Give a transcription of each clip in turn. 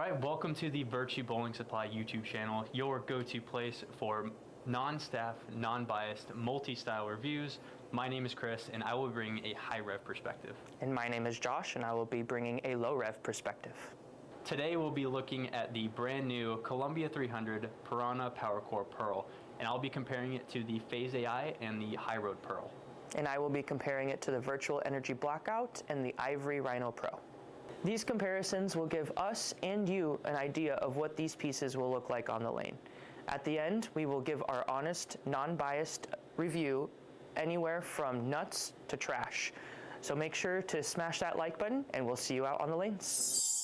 All right, welcome to the Virtue Bowling Supply YouTube channel, your go-to place for non-staff, non-biased, multi-style reviews. My name is Chris, and I will bring a high-rev perspective. And my name is Josh, and I will be bringing a low-rev perspective. Today we'll be looking at the brand new Columbia300 Piranha PowerCOR Pearl, and I'll be comparing it to the Phase AI and the high-rev Pearl. And I will be comparing it to the Virtual Energy Blackout and the Ivory Rhino Pro. These comparisons will give us and you an idea of what these pieces will look like on the lane. At the end, we will give our honest, non-biased review anywhere from nuts to trash. So make sure to smash that like button, and we'll see you out on the lanes.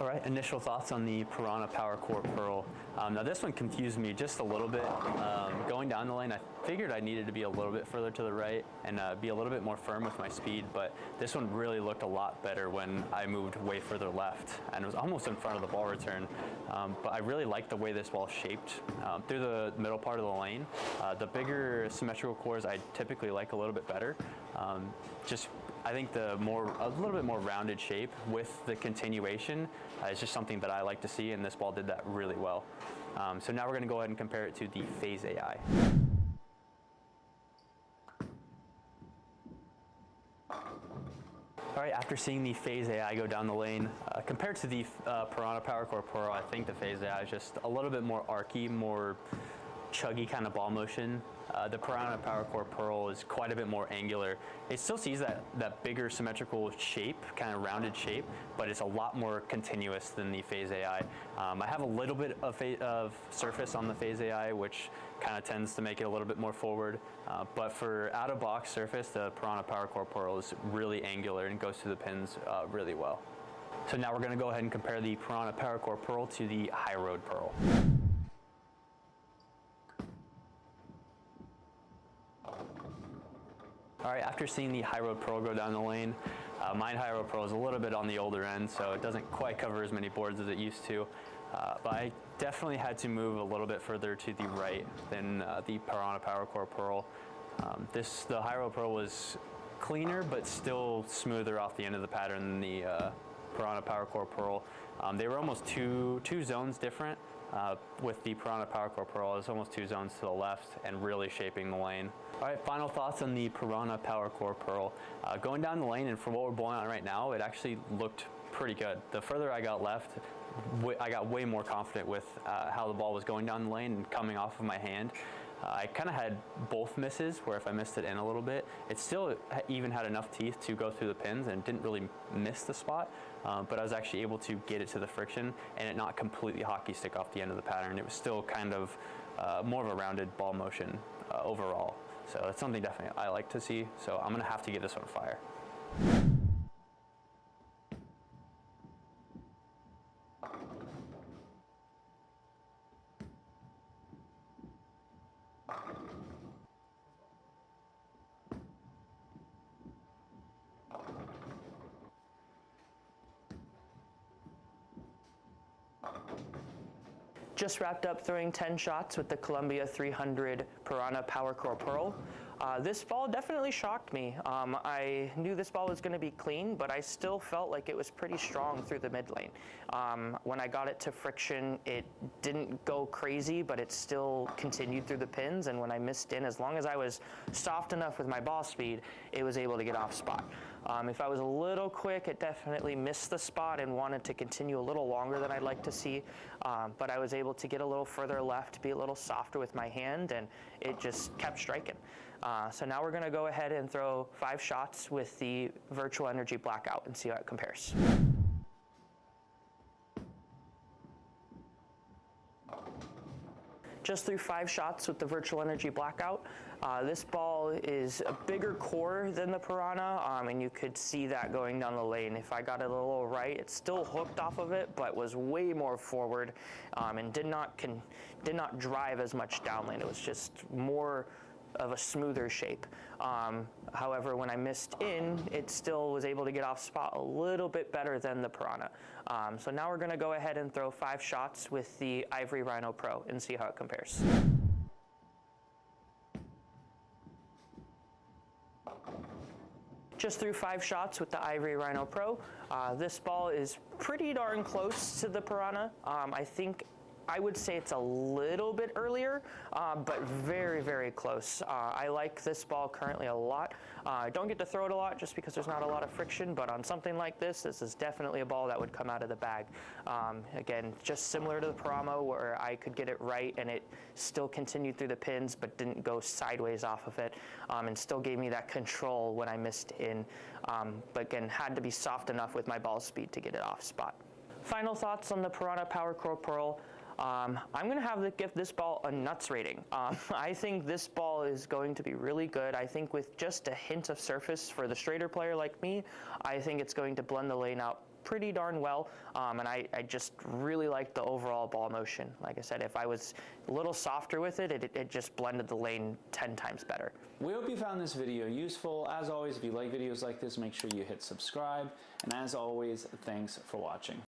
All right, initial thoughts on the Piranha PowerCOR Pearl. Now this one confused me just a little bit. Going down the lane, I figured I needed to be a little bit further to the right and be a little bit more firm with my speed, but this one really looked a lot better when I moved way further left and it was almost in front of the ball return. But I really like the way this ball is shaped through the middle part of the lane. The bigger symmetrical cores I typically like a little bit better. I think a little bit more rounded shape with the continuation is just something that I like to see, and this ball did that really well. So now we're going to go ahead and compare it to the Phase AI. All right, after seeing the Phase AI go down the lane, compared to the Piranha PowerCOR Pearl, I think the Phase AI is just a little bit more arcy, more chuggy kind of ball motion. The Piranha PowerCOR Pearl is quite a bit more angular. It still sees that bigger symmetrical shape, kind of rounded shape, but it's a lot more continuous than the Phase AI. I have a little bit of surface on the Phase AI, which kind of tends to make it a little bit more forward. But for out-of-box surface, the Piranha PowerCOR Pearl is really angular and goes through the pins really well. So now we're going to go ahead and compare the Piranha PowerCOR Pearl to the high-rev Pearl. All right, after seeing the high-rev Pearl go down the lane, my high-rev Pearl is a little bit on the older end, so it doesn't quite cover as many boards as it used to. But I definitely had to move a little bit further to the right than the Piranha PowerCOR Pearl. The high-rev Pearl was cleaner, but still smoother off the end of the pattern than the Piranha PowerCOR Pearl. They were almost two zones different. With the Piranha PowerCOR Pearl, it's almost two zones to the left and really shaping the lane. All right, final thoughts on the Piranha PowerCOR Pearl. Going down the lane, and for what we're bowling on right now, it actually looked pretty good. The further I got left, I got way more confident with how the ball was going down the lane and coming off of my hand. I kind of had both misses, where if I missed it in a little bit, it still even had enough teeth to go through the pins and didn't really miss the spot, but I was actually able to get it to the friction and it not completely hockey stick off the end of the pattern. It was still kind of more of a rounded ball motion overall. So that's something definitely I like to see, so I'm going to have to give this one a fire. Just wrapped up throwing 10 shots with the Columbia300 Piranha PowerCOR Pearl. This ball definitely shocked me. I knew this ball was going to be clean, but I still felt like it was pretty strong through the mid lane. When I got it to friction, it didn't go crazy, but it still continued through the pins, and when I missed in, as long as I was soft enough with my ball speed, it was able to get off spot. If I was a little quick, it definitely missed the spot and wanted to continue a little longer than I'd like to see, but I was able to get a little further left, be a little softer with my hand, and it just kept striking. So now we're going to go ahead and throw 5 shots with the Virtual Energy Blackout and see how it compares. Just threw 5 shots with the Virtual Energy Blackout. This ball is a bigger core than the Piranha, and you could see that going down the lane. If I got it a little right, it still hooked off of it, but was way more forward, and did not drive as much downlane. It was just more of a smoother shape. However, when I missed in, it still was able to get off spot a little bit better than the Piranha. So now we're going to go ahead and throw 5 shots with the Ivory Rhino Pro and see how it compares. Just threw 5 shots with the Ivory Rhino Pro. This ball is pretty darn close to the Piranha. I would say it's a little bit earlier, but very, very close. I like this ball currently a lot. I don't get to throw it a lot just because there's not a lot of friction, but on something like this is definitely a ball that would come out of the bag. Again, just similar to the Piranha where I could get it right and it still continued through the pins but didn't go sideways off of it, and still gave me that control when I missed in. But again, had to be soft enough with my ball speed to get it off spot. Final thoughts on the Piranha PowerCOR Pearl. I'm going to have to give this ball a nuts rating. I think this ball is going to be really good. I think with just a hint of surface for the straighter player like me, I think it's going to blend the lane out pretty darn well, and I just really like the overall ball motion. Like I said, if I was a little softer with it, it just blended the lane 10 times better. We hope you found this video useful. As always, if you like videos like this, make sure you hit subscribe. And as always, thanks for watching.